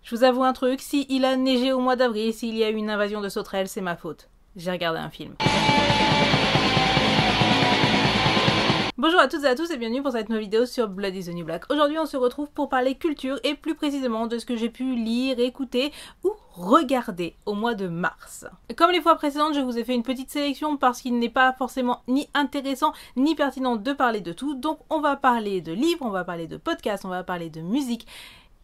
Je vous avoue un truc, si il a neigé au mois d'avril, s'il y a eu une invasion de sauterelles, c'est ma faute. J'ai regardé un film. Bonjour à toutes et à tous et bienvenue pour cette nouvelle vidéo sur Blood is the New Black. Aujourd'hui on se retrouve pour parler culture et plus précisément de ce que j'ai pu lire, écouter ou regarder au mois de mars. Comme les fois précédentes, je vous ai fait une petite sélection parce qu'il n'est pas forcément ni intéressant ni pertinent de parler de tout. Donc on va parler de livres, on va parler de podcasts, on va parler de musique.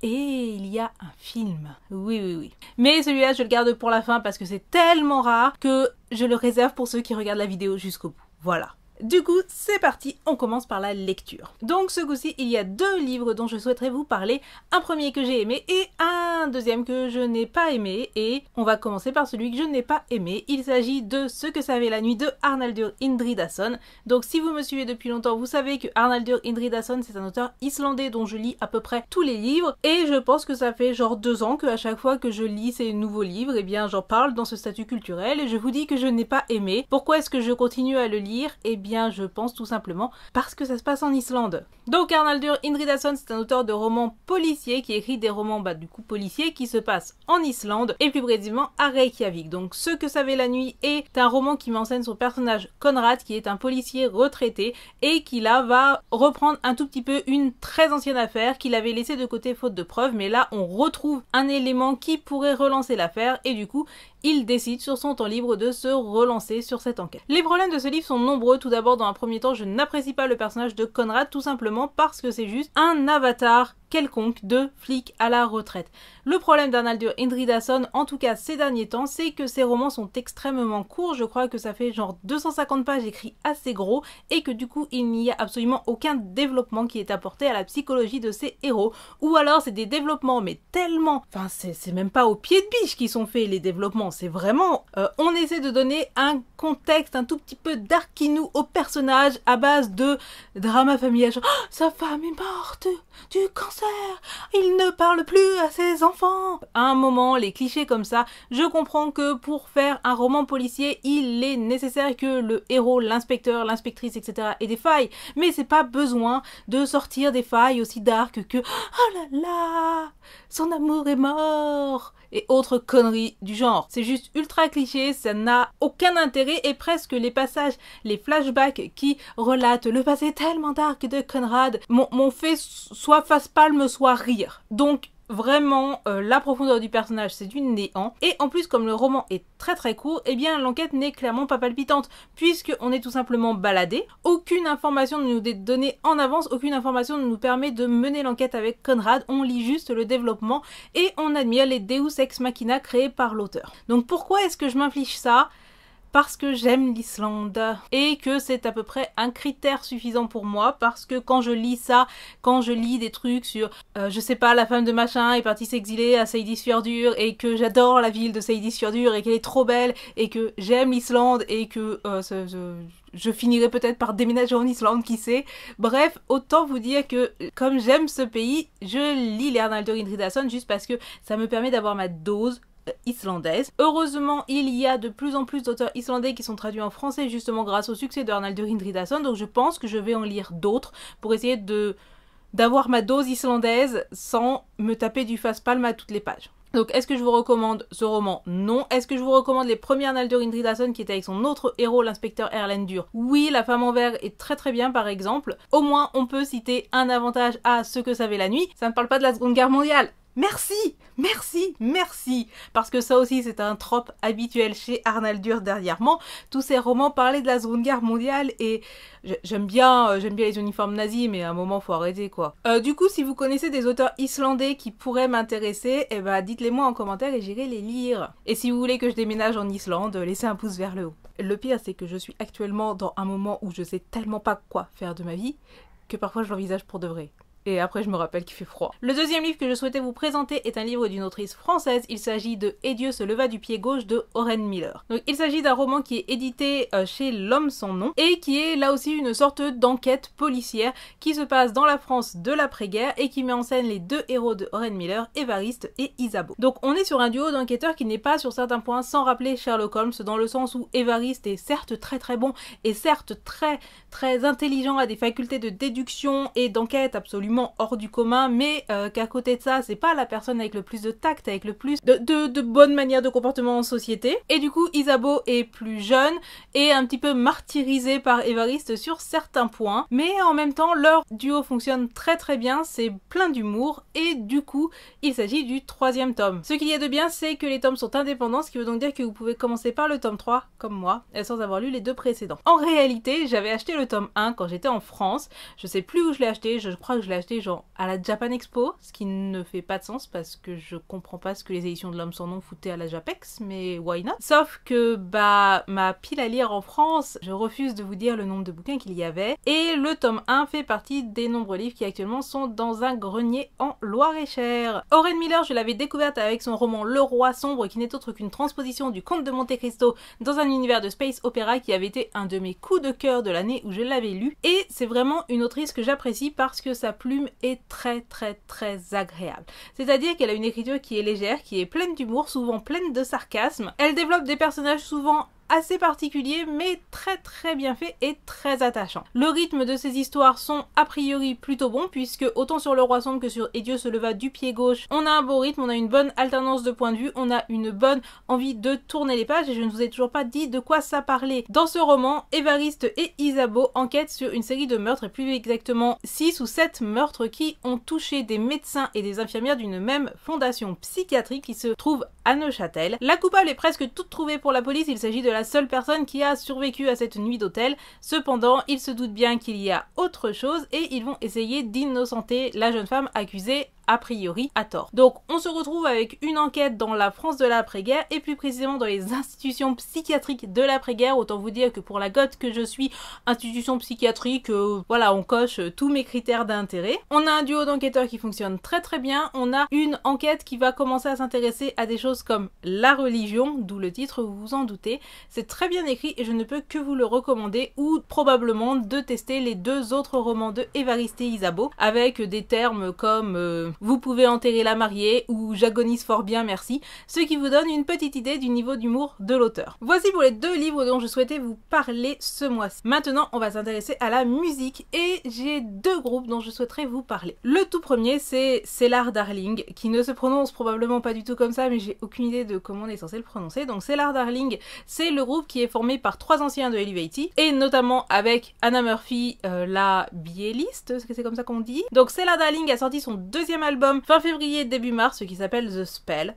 Et il y a un film. Oui. Mais celui-là, je le garde pour la fin parce que c'est tellement rare que je le réserve pour ceux qui regardent la vidéo jusqu'au bout. Voilà. Du coup, c'est parti, on commence par la lecture. Donc ce coup-ci, il y a deux livres dont je souhaiterais vous parler. Un premier que j'ai aimé et un deuxième que je n'ai pas aimé. Et on va commencer par celui que je n'ai pas aimé. Il s'agit de Ce que savait la nuit de Arnaldur Indridason. Donc si vous me suivez depuis longtemps, vous savez que Arnaldur Indridason, c'est un auteur islandais dont je lis à peu près tous les livres. Et je pense que ça fait genre 2 ans qu'à chaque fois que je lis ces nouveaux livres, eh bien j'en parle dans ce statut culturel. Et je vous dis que je n'ai pas aimé. Pourquoi est-ce que je continue à le lire? Eh bien je pense tout simplement parce que ça se passe en Islande. Donc Arnaldur Indridason, c'est un auteur de romans policiers qui écrit des romans du coup policiers qui se passent en Islande et plus précisément à Reykjavik. Donc Ce que savait la nuit est un roman qui met en scène son personnage Konrad qui est un policier retraité et qui là va reprendre un tout petit peu une très ancienne affaire qu'il avait laissée de côté faute de preuves, mais là on retrouve un élément qui pourrait relancer l'affaire et du coup il décide sur son temps libre de se relancer sur cette enquête. Les problèmes de ce livre sont nombreux. Tout d'abord, dans un premier temps, je n'apprécie pas le personnage de Konrad tout simplement parce que c'est juste un avatar quelconque de flic à la retraite. Le problème d'Arnaldur Indridason, en tout cas ces derniers temps, c'est que ses romans sont extrêmement courts. Je crois que ça fait genre 250 pages écrits assez gros et que du coup il n'y a absolument aucun développement qui est apporté à la psychologie de ces héros. Ou alors c'est des développements mais tellement... Enfin c'est même pas au pied de biche qui sont faits les développements. C'est vraiment... on essaie de donner un contexte un tout petit peu dark qui noue au personnage à base de drama familial. Genre, oh, sa femme est morte du cancer, il ne parle plus à ses enfants. À un moment, les clichés comme ça, je comprends que pour faire un roman policier, il est nécessaire que le héros, l'inspecteur, l'inspectrice, etc. ait des failles. Mais c'est pas besoin de sortir des failles aussi dark que oh là là, son amour est mort et autres conneries du genre. C'est juste ultra cliché, ça n'a aucun intérêt et presque les passages, les flashbacks qui relatent le passé tellement dark de Konrad m'ont fait soit face palme, soit rire. Donc vraiment, la profondeur du personnage, c'est du néant. Et en plus, comme le roman est très court, eh bien l'enquête n'est clairement pas palpitante, puisqu'on est tout simplement baladé. Aucune information ne nous est donnée en avance, aucune information ne nous permet de mener l'enquête avec Konrad. On lit juste le développement et on admire les Deus Ex Machina créés par l'auteur. Donc pourquoi est-ce que je m'inflige ça ? Parce que j'aime l'Islande et que c'est à peu près un critère suffisant pour moi parce que quand je lis ça, quand je lis des trucs sur, je sais pas, la femme de machin est partie s'exiler à Seyðisfjörður et que j'adore la ville de Seyðisfjörður et qu'elle est trop belle et que j'aime l'Islande et que je finirai peut-être par déménager en Islande, qui sait. Bref, autant vous dire que comme j'aime ce pays, je lis les Arnaldur Indridason juste parce que ça me permet d'avoir ma dose islandaise. Heureusement, il y a de plus en plus d'auteurs islandais qui sont traduits en français justement grâce au succès de Arnaldur Indridason, donc je pense que je vais en lire d'autres pour essayer d'avoir ma dose islandaise sans me taper du face-palme à toutes les pages. Donc est-ce que je vous recommande ce roman? Non. Est-ce que je vous recommande les premiers Arnaldur Indridason qui étaient avec son autre héros, l'inspecteur Erlendur? Oui, La femme en verre est très bien par exemple. Au moins on peut citer un avantage à Ce que savait la nuit, ça ne parle pas de la Seconde Guerre mondiale. Merci, parce que ça aussi c'est un trope habituel chez Arnaldur dernièrement. Tous ces romans parlaient de la Seconde Guerre mondiale et j'aime bien les uniformes nazis, mais à un moment faut arrêter quoi. Du coup, si vous connaissez des auteurs islandais qui pourraient m'intéresser, eh ben dites-les moi en commentaire et j'irai les lire. Et si vous voulez que je déménage en Islande, laissez un pouce vers le haut. Le pire c'est que je suis actuellement dans un moment où je sais tellement pas quoi faire de ma vie que parfois je l'envisage pour de vrai. Et après je me rappelle qu'il fait froid. Le deuxième livre que je souhaitais vous présenter est un livre d'une autrice française. Il s'agit de Et Dieu se leva du pied gauche de Oren Miller. Donc il s'agit d'un roman qui est édité chez L'Homme sans nom et qui est là aussi une sorte d'enquête policière qui se passe dans la France de l'après-guerre et qui met en scène les deux héros de Oren Miller, Évariste et Isabeau. Donc on est sur un duo d'enquêteurs qui n'est pas sur certains points sans rappeler Sherlock Holmes, dans le sens où Évariste est certes très bon et certes très intelligent, a des facultés de déduction et d'enquête absolument absolument hors du commun, mais qu'à côté de ça, c'est pas la personne avec le plus de tact, avec le plus de bonnes manières de comportement en société. Et du coup, Isabeau est plus jeune et un petit peu martyrisé par Évariste sur certains points, mais en même temps, leur duo fonctionne très très bien, c'est plein d'humour, et du coup, il s'agit du 3e tome. Ce qu'il y a de bien, c'est que les tomes sont indépendants, ce qui veut donc dire que vous pouvez commencer par le tome 3, comme moi, sans avoir lu les 2 précédents. En réalité, j'avais acheté le tome 1 quand j'étais en France, je sais plus où je l'ai acheté, je crois que je l'ai acheté genre à la Japan Expo, ce qui ne fait pas de sens parce que je comprends pas ce que les éditions de l'Homme sans nom foutaient à la Japex, mais why not? Sauf que bah ma pile à lire en France, je refuse de vous dire le nombre de bouquins qu'il y avait, et le tome 1 fait partie des nombreux livres qui actuellement sont dans un grenier en Loir-et-Cher. Oren Miller, je l'avais découverte avec son roman Le Roi Sombre, qui n'est autre qu'une transposition du Comte de Monte Cristo dans un univers de space opéra, qui avait été un de mes coups de cœur de l'année où je l'avais lu, et c'est vraiment une autrice que j'apprécie parce que sa plume est très très très agréable. C'est-à-dire qu'elle a une écriture qui est légère, qui est pleine d'humour, souvent pleine de sarcasme. Elle développe des personnages souvent assez particulier mais très très bien fait et très attachant. Le rythme de ces histoires sont a priori plutôt bons, puisque autant sur Le Roi Sombre que sur Et Dieu se leva du pied gauche, on a un beau rythme, on a une bonne alternance de points de vue, on a une bonne envie de tourner les pages, et je ne vous ai toujours pas dit de quoi ça parlait. Dans ce roman, Évariste et Isabeau enquêtent sur une série de meurtres, et plus exactement 6 ou 7 meurtres qui ont touché des médecins et des infirmières d'une même fondation psychiatrique qui se trouve à Neuchâtel. La coupable est presque toute trouvée pour la police, il s'agit de la seule personne qui a survécu à cette nuit d'hôtel. Cependant, ils se doutent bien qu'il y a autre chose et ils vont essayer d'innocenter la jeune femme accusée a priori à tort. Donc on se retrouve avec une enquête dans la France de l'après-guerre, et plus précisément dans les institutions psychiatriques de l'après-guerre. Autant vous dire que pour la goth que je suis, institution psychiatrique, voilà, on coche tous mes critères d'intérêt. On a un duo d'enquêteurs qui fonctionne très très bien, on a une enquête qui va commencer à s'intéresser à des choses comme la religion, d'où le titre, vous vous en doutez. C'est très bien écrit et je ne peux que vous le recommander, ou probablement de tester les 2 autres romans de Évariste et Isabeau, avec des termes comme vous pouvez enterrer la mariée ou j'agonise fort bien merci, ce qui vous donne une petite idée du niveau d'humour de l'auteur. Voici pour les 2 livres dont je souhaitais vous parler ce mois-ci. Maintenant on va s'intéresser à la musique, et j'ai 2 groupes dont je souhaiterais vous parler. Le tout premier, c'est Cellar Darling, qui ne se prononce probablement pas du tout comme ça, mais j'ai aucune idée de comment on est censé le prononcer. Donc Cellar Darling, c'est le groupe qui est formé par 3 anciens de Helvetii, et notamment avec Anna Murphy, la bielliste, est-ce que c'est comme ça qu'on dit? Donc Cellar Darling a sorti son 2e album fin février début mars, qui s'appelle The Spell,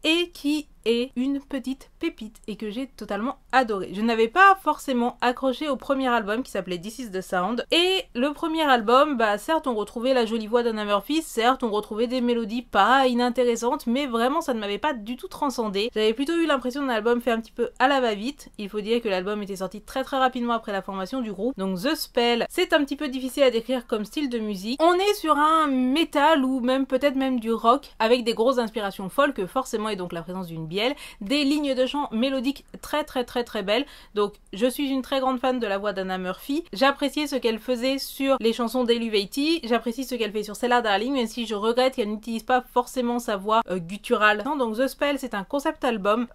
et qui est une petite pépite et que j'ai totalement adoré. Je n'avais pas forcément accroché au premier album qui s'appelait This is the Sound, et le premier album, bah certes on retrouvait la jolie voix d'Anna Murphy, certes on retrouvait des mélodies pas inintéressantes, mais vraiment ça ne m'avait pas du tout transcendé. J'avais plutôt eu l'impression d'un album fait un petit peu à la va-vite. Il faut dire que l'album était sorti très très rapidement après la formation du groupe, donc The Spell, c'est un petit peu difficile à décrire comme style de musique. On est sur un métal ou même peut-être même du rock avec des grosses inspirations folk forcément, et donc la présence d'une bielle, des lignes de chant mélodiques très très très très belles. Donc je suis une très grande fan de la voix d'Anna Murphy, j'appréciais ce qu'elle faisait sur les chansons d'Helvetii, j'apprécie ce qu'elle fait sur Cellar Darling, même si je regrette qu'elle n'utilise pas forcément sa voix gutturale. Donc The Spell, c'est un concept album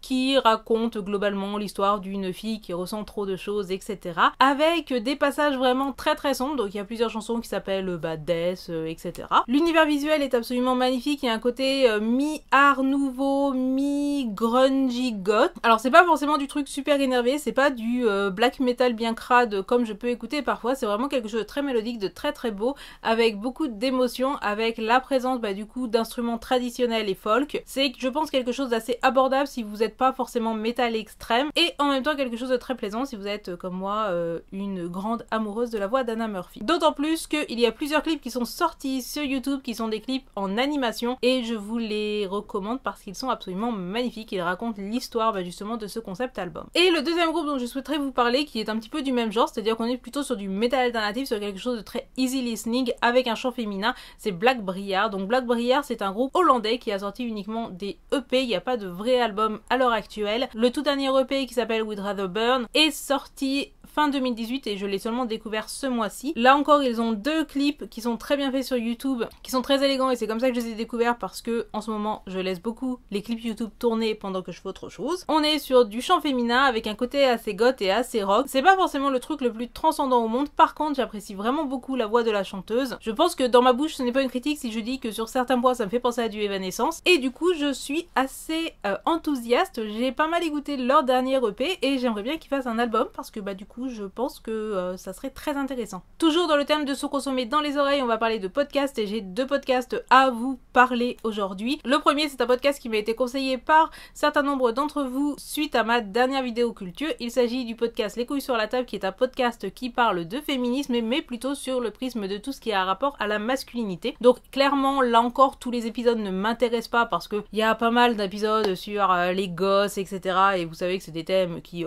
qui raconte globalement l'histoire d'une fille qui ressent trop de choses, etc. avec des passages vraiment très très sombres. Donc il y a plusieurs chansons qui s'appellent Death, etc. L'univers visuel est absolument magnifique, il y a un côté mi-art nouveau, mi-grungy goth. Alors c'est pas forcément du truc super énervé, c'est pas du black metal bien crade comme je peux écouter parfois, c'est vraiment quelque chose de très mélodique, de très très beau, avec beaucoup d'émotions, avec la présence du coup d'instruments traditionnels et folk. C'est, je pense, quelque chose d'assez abordable si vous n'êtes pas forcément métal extrême, et en même temps quelque chose de très plaisant si vous êtes comme moi une grande amoureuse de la voix d'Anna Murphy. D'autant plus qu'il y a plusieurs clips qui sont sortis sur YouTube qui sont des clips en animation, et je vous les recommande parce qu'ils sont absolument magnifiques. Ils racontent l'histoire justement de ce concept album. Et le deuxième groupe dont je souhaiterais vous parler, qui est un petit peu du même genre, c'est-à-dire qu'on est plutôt sur du métal alternatif, sur quelque chose de très easy listening avec un chant féminin, c'est Black Briar. Donc Black Briar, c'est un groupe hollandais qui a sorti uniquement des EP, il n'y a pas de vrai album à l'heure actuelle. Le tout dernier EP, qui s'appelle We'd Rather Burn, est sorti fin 2018 et je l'ai seulement découvert ce mois-ci. Là encore, ils ont 2 clips qui sont très bien faits sur YouTube, qui sont très élégants et c'est comme ça que je les ai découverts parce que en ce moment, je laisse beaucoup les clips YouTube tourner pendant que je fais autre chose. On est sur du chant féminin avec un côté assez goth et assez rock. C'est pas forcément le truc le plus transcendant au monde. Par contre, j'apprécie vraiment beaucoup la voix de la chanteuse. Je pense que dans ma bouche, ce n'est pas une critique si je dis que sur certains points, ça me fait penser à du Evanescence. Et du coup, je suis assez enthousiaste. J'ai pas mal écouté leur dernier EP et j'aimerais bien qu'ils fassent un album parce que du coup, je pense que ça serait très intéressant. Toujours dans le thème de se consommer dans les oreilles, on va parler de podcasts et j'ai 2 podcasts à vous parler aujourd'hui. Le premier, c'est un podcast qui m'a été conseillé par certains nombre d'entre vous suite à ma dernière vidéo culture. Il s'agit du podcast Les couilles sur la table qui est un podcast qui parle de féminisme mais plutôt sur le prisme de tout ce qui a rapport à la masculinité. Donc clairement, là encore, tous les épisodes ne m'intéressent pas parce qu'il y a pas mal d'épisodes sur les gosses, etc. Et vous savez que c'est des thèmes qui...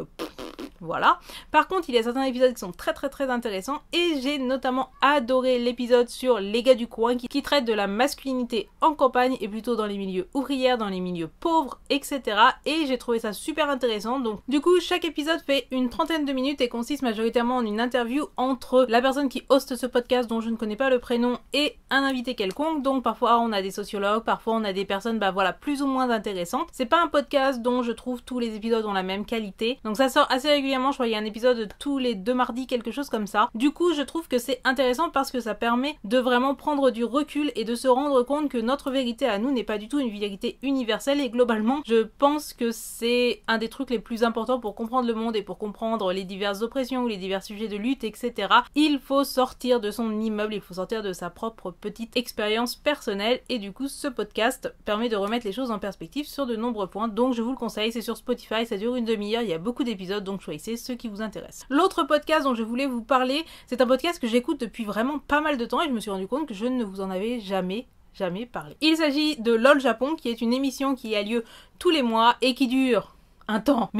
voilà. Par contre, il y a certains épisodes qui sont très intéressants et j'ai notamment adoré l'épisode sur les gars du coin qui traite de la masculinité en campagne et plutôt dans les milieux ouvriers, dans les milieux pauvres, etc. Et j'ai trouvé ça super intéressant. Donc du coup, chaque épisode fait une trentaine de minutes et consiste majoritairement en une interview entre la personne qui hoste ce podcast dont je ne connais pas le prénom et un invité quelconque. Donc parfois on a des sociologues, parfois on a des personnes voilà, plus ou moins intéressantes. C'est pas un podcast dont je trouve tous les épisodes ont la même qualité. Donc ça sort assez régulièrement. Je crois qu'il y a un épisode tous les 2 mardis, quelque chose comme ça. Du coup, je trouve que c'est intéressant parce que ça permet de vraiment prendre du recul et de se rendre compte que notre vérité à nous n'est pas du tout une vérité universelle et globalement, je pense que c'est un des trucs les plus importants pour comprendre le monde et pour comprendre les diverses oppressions ou les divers sujets de lutte, etc. Il faut sortir de son immeuble, il faut sortir de sa propre petite expérience personnelle et du coup, ce podcast permet de remettre les choses en perspective sur de nombreux points. Donc, je vous le conseille, c'est sur Spotify, ça dure une demi-heure, il y a beaucoup d'épisodes, donc choisissez ceux qui vous intéressent. L'autre podcast dont je voulais vous parler, c'est un podcast que j'écoute depuis vraiment pas mal de temps et je me suis rendu compte que je ne vous en avais jamais parlé. Il s'agit de LOL Japon, qui est une émission qui a lieu tous les mois et qui dure un temps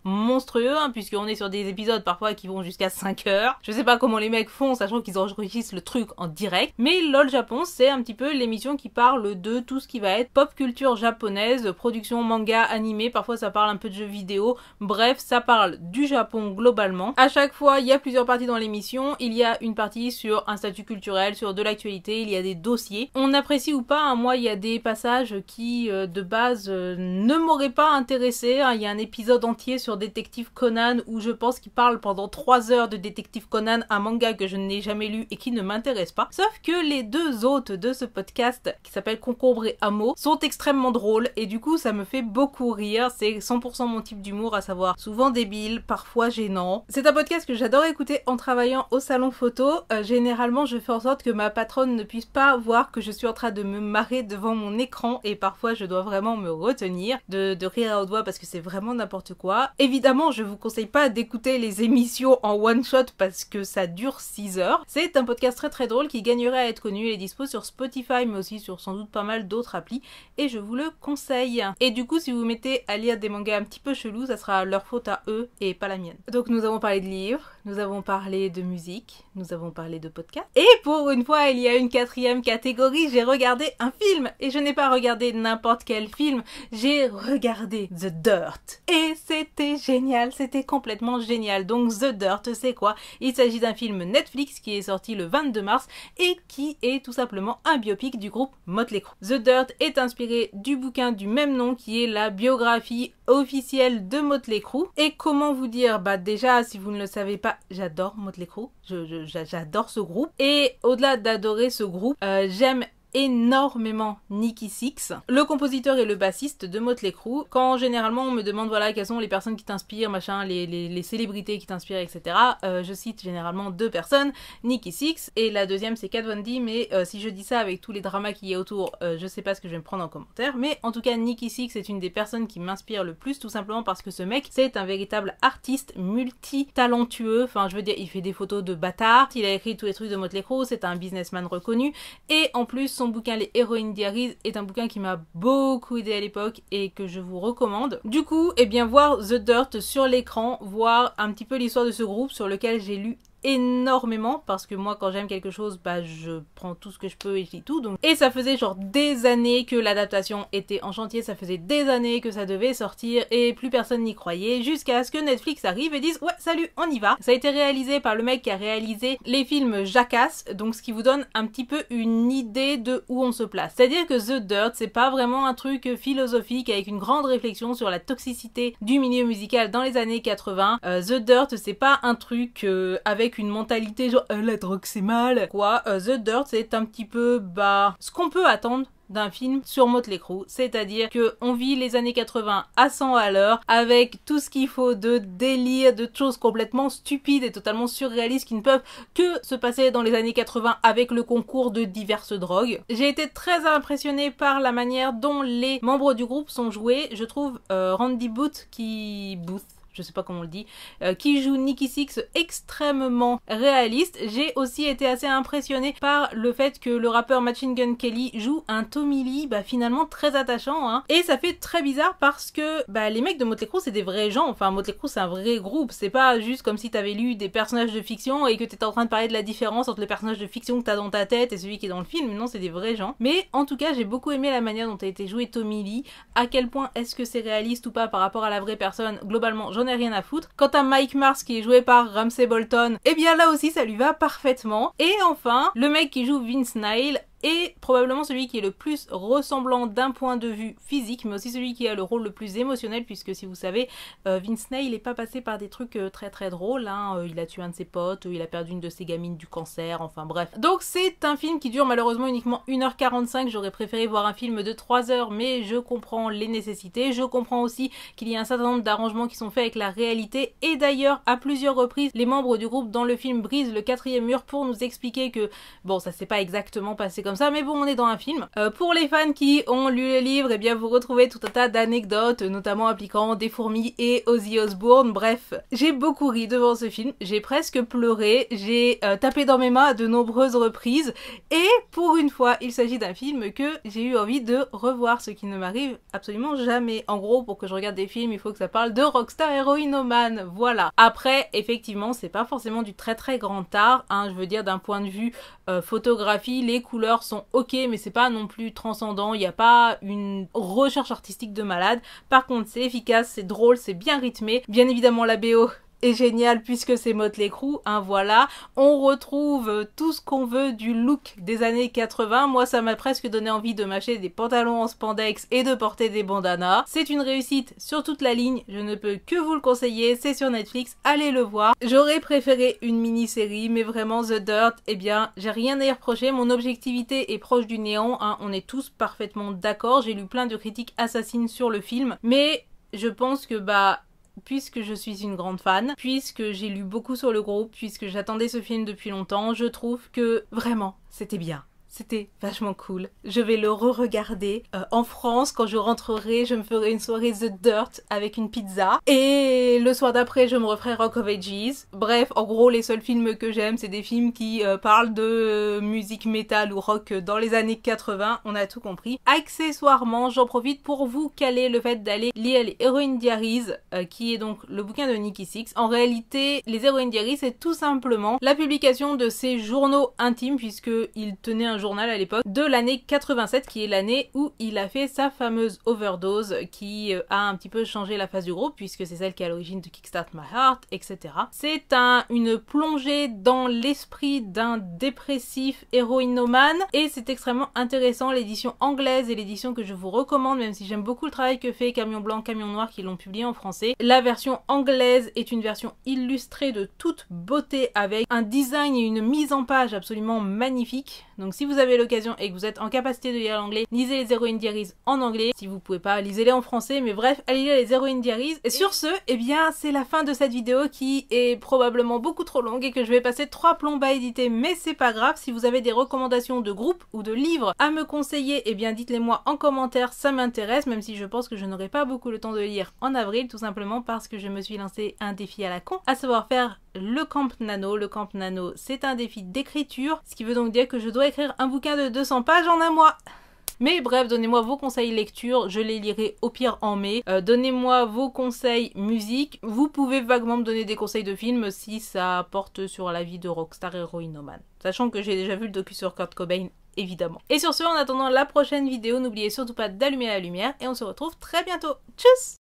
monstrueux, puisqu'on est sur des épisodes parfois qui vont jusqu'à 5 heures. Je sais pas comment les mecs font, sachant qu'ils enregistrent le truc en direct. Mais LOL Japon, c'est un petit peu l'émission qui parle de tout ce qui va être pop culture japonaise, production manga, animé, parfois ça parle un peu de jeux vidéo. Bref, ça parle du Japon globalement. À chaque fois, il y a plusieurs parties dans l'émission. Il y a une partie sur un statut culturel, sur de l'actualité, il y a des dossiers. On apprécie ou pas, moi il y a des passages qui, de base, ne m'auraient pas intéressé. Il y a un épisode entier sur Détective Conan où je pense qu'il parle pendant 3 heures de Détective Conan, un manga que je n'ai jamais lu et qui ne m'intéresse pas. Sauf que les 2 hôtes de ce podcast, qui s'appellent Concombre et Amo, sont extrêmement drôles et du coup ça me fait beaucoup rire. C'est 100% mon type d'humour, à savoir souvent débile, parfois gênant. C'est un podcast que j'adore écouter en travaillant au salon photo. Généralement je fais en sorte que ma patronne ne puisse pas voir que je suis en train de me marrer devant mon écran et parfois je dois vraiment me retenir de rire à haute voix parce que c'est vraiment n'importe quoi. Évidemment, je vous conseille pas d'écouter les émissions en one shot parce que ça dure 6 heures. C'est un podcast très drôle qui gagnerait à être connu. Il est dispo sur Spotify mais aussi sur sans doute pas mal d'autres applis et je vous le conseille. Et du coup, si vous mettez à lire des mangas un petit peu chelous, ça sera leur faute à eux et pas la mienne. Donc nous avons parlé de livres, nous avons parlé de musique, nous avons parlé de podcast. Et pour une fois, il y a une 4e catégorie, j'ai regardé un film. Et je n'ai pas regardé n'importe quel film, j'ai regardé The Dirt. Et c'était génial, c'était complètement génial. Donc The Dirt, c'est quoi? Il s'agit d'un film Netflix qui est sorti le 22 mars et qui est tout simplement un biopic du groupe Motley Crue. The Dirt est inspiré du bouquin du même nom qui est la biographie officielle de Motley Crue. Et comment vous dire? Déjà, si vous ne le savez pas, j'adore Motley Crue. J'adore ce groupe. Et au-delà d'adorer ce groupe, j'aime énormément Nikki Sixx, le compositeur et le bassiste de Motley Crue. Quand généralement on me demande voilà quelles sont les personnes qui t'inspirent, machin, les célébrités qui t'inspirent, etc. Je cite généralement 2 personnes, Nikki Sixx et la deuxième c'est Kat Von D, mais si je dis ça avec tous les dramas qu'il y a autour, je sais pas ce que je vais me prendre en commentaire, mais en tout cas Nikki Sixx est une des personnes qui m'inspire le plus, tout simplement parce que ce mec c'est un véritable artiste multi-talentueux, enfin je veux dire il fait des photos de bâtard, il a écrit tous les trucs de Motley Crue, c'est un businessman reconnu et en plus son bouquin Les Heroine Diaries est un bouquin qui m'a beaucoup aidé à l'époque et que je vous recommande. Du coup, voir The Dirt sur l'écran, voir un petit peu l'histoire de ce groupe sur lequel j'ai lu énormément parce que moi quand j'aime quelque chose bah je prends tout ce que je peux et je lis tout donc. Et ça faisait genre des années que l'adaptation était en chantier, ça faisait des années que ça devait sortir et plus personne n'y croyait jusqu'à ce que Netflix arrive et dise ouais salut on y va. Ça a été réalisé par le mec qui a réalisé les films Jackass, donc ce qui vous donne un petit peu une idée de où on se place. C'est-à-dire que The Dirt c'est pas vraiment un truc philosophique avec une grande réflexion sur la toxicité du milieu musical dans les années 80. The Dirt c'est pas un truc avec une mentalité genre la drogue c'est mal quoi. The Dirt c'est un petit peu bah ce qu'on peut attendre d'un film sur Motley Crue, c'est-à-dire que on vit les années 80 à 100 à l'heure avec tout ce qu'il faut de délire, de choses complètement stupides et totalement surréalistes qui ne peuvent que se passer dans les années 80 avec le concours de diverses drogues. J'ai été très impressionnée par la manière dont les membres du groupe sont joués. Je trouve Randy Booth je sais pas comment on le dit, qui joue Nikki Sixx extrêmement réaliste. J'ai aussi été assez impressionnée par le fait que le rappeur Machine Gun Kelly joue un Tommy Lee bah finalement très attachant hein. Et ça fait très bizarre parce que bah les mecs de Motley Crue c'est des vrais gens, enfin Motley Crue c'est un vrai groupe, c'est pas juste comme si t'avais lu des personnages de fiction et que t'étais en train de parler de la différence entre le personnage de fiction que t'as dans ta tête et celui qui est dans le film. Non, c'est des vrais gens. Mais en tout cas j'ai beaucoup aimé la manière dont a été joué Tommy Lee. À quel point est-ce que c'est réaliste ou pas par rapport à la vraie personne, globalement j'en ai rien à foutre. Quant à Mike Mars qui est joué par Ramsey Bolton, eh bien là aussi ça lui va parfaitement. Et enfin, le mec qui joue Vince Neil est probablement celui qui est le plus ressemblant d'un point de vue physique, mais aussi celui qui a le rôle le plus émotionnel, puisque si vous savez, Vince Neil n'est pas passé par des trucs très très drôles, hein. Il a tué un de ses potes, il a perdu une de ses gamines du cancer, enfin bref. Donc c'est un film qui dure malheureusement uniquement 1h45, j'aurais préféré voir un film de 3 heures, mais je comprends les nécessités, je comprends aussi qu'il y a un certain nombre d'arrangements qui sont faits avec la réalité, et d'ailleurs à plusieurs reprises, les membres du groupe dans le film brisent le 4e mur pour nous expliquer que, bon ça s'est pas exactement passé comme ça, mais bon on est dans un film. Pour les fans qui ont lu le livre, eh bien vous retrouvez tout un tas d'anecdotes, notamment impliquant des fourmis et Ozzy Osbourne. Bref, j'ai beaucoup ri devant ce film, j'ai presque pleuré, j'ai tapé dans mes mains à de nombreuses reprises, et pour une fois il s'agit d'un film que j'ai eu envie de revoir, ce qui ne m'arrive absolument jamais. En gros, pour que je regarde des films, il faut que ça parle de rockstar héroïnomane, voilà. Après, effectivement, c'est pas forcément du très très grand art, hein, je veux dire d'un point de vue photographie, les couleurs sont ok, mais c'est pas non plus transcendant, il n'y a pas une recherche artistique de malade. Par contre, c'est efficace, c'est drôle, c'est bien rythmé. Bien évidemment, la BO est génial puisque c'est Motley Crue, hein, voilà. On retrouve tout ce qu'on veut du look des années 80. Moi, ça m'a presque donné envie de m'acheter des pantalons en spandex et de porter des bandanas. C'est une réussite sur toute la ligne, je ne peux que vous le conseiller, c'est sur Netflix, allez le voir. J'aurais préféré une mini-série, mais vraiment The Dirt, eh bien, j'ai rien à y reprocher, mon objectivité est proche du néant, hein, on est tous parfaitement d'accord, j'ai lu plein de critiques assassines sur le film, mais je pense que puisque je suis une grande fan, puisque j'ai lu beaucoup sur le groupe, puisque j'attendais ce film depuis longtemps, je trouve que vraiment c'était bien. C'était vachement cool. Je vais le re-regarder. En France, quand je rentrerai, je me ferai une soirée The Dirt avec une pizza. Et le soir d'après, je me referai Rock of Ages. Bref, en gros, les seuls films que j'aime, c'est des films qui parlent de musique métal ou rock dans les années 80. On a tout compris. Accessoirement, j'en profite pour vous caler le fait d'aller lire les Heroine Diaries, qui est donc le bouquin de Nikki Sixx. En réalité, les Heroine Diaries, c'est tout simplement la publication de ses journaux intimes, puisqu'il tenait un journal à l'époque de l'année 87 qui est l'année où il a fait sa fameuse overdose qui a un petit peu changé la face du groupe puisque c'est celle qui est à l'origine de Kickstart My Heart, etc. C'est une plongée dans l'esprit d'un dépressif héroïnomane et c'est extrêmement intéressant. L'édition anglaise et l'édition que je vous recommande, même si j'aime beaucoup le travail que fait Camion Blanc, Camion Noir qui l'ont publié en français. La version anglaise est une version illustrée de toute beauté avec un design et une mise en page absolument magnifique. Donc si vous avez l'occasion et que vous êtes en capacité de lire l'anglais, lisez les Heroine Diaries en anglais. Si vous pouvez pas, lisez-les en français, mais bref, allez lire les Heroine Diaries. Et sur ce, eh bien, c'est la fin de cette vidéo qui est probablement beaucoup trop longue et que je vais passer 3 plombs à éditer, mais c'est pas grave. Si vous avez des recommandations de groupes ou de livres à me conseiller, eh bien, dites-les moi en commentaire, ça m'intéresse, même si je pense que je n'aurai pas beaucoup le temps de lire en avril, tout simplement parce que je me suis lancé un défi à la con, à savoir faire le Camp Nano. Le Camp Nano, c'est un défi d'écriture, ce qui veut donc dire que je dois écrire un bouquin de 200 pages en un mois. Mais bref, donnez-moi vos conseils lecture, je les lirai au pire en mai. Donnez-moi vos conseils musique. Vous pouvez vaguement me donner des conseils de films si ça porte sur la vie de rockstar héroïnomane. Sachant que j'ai déjà vu le docu sur Kurt Cobain, évidemment. Et sur ce, en attendant la prochaine vidéo, n'oubliez surtout pas d'allumer la lumière et on se retrouve très bientôt. Tchuss!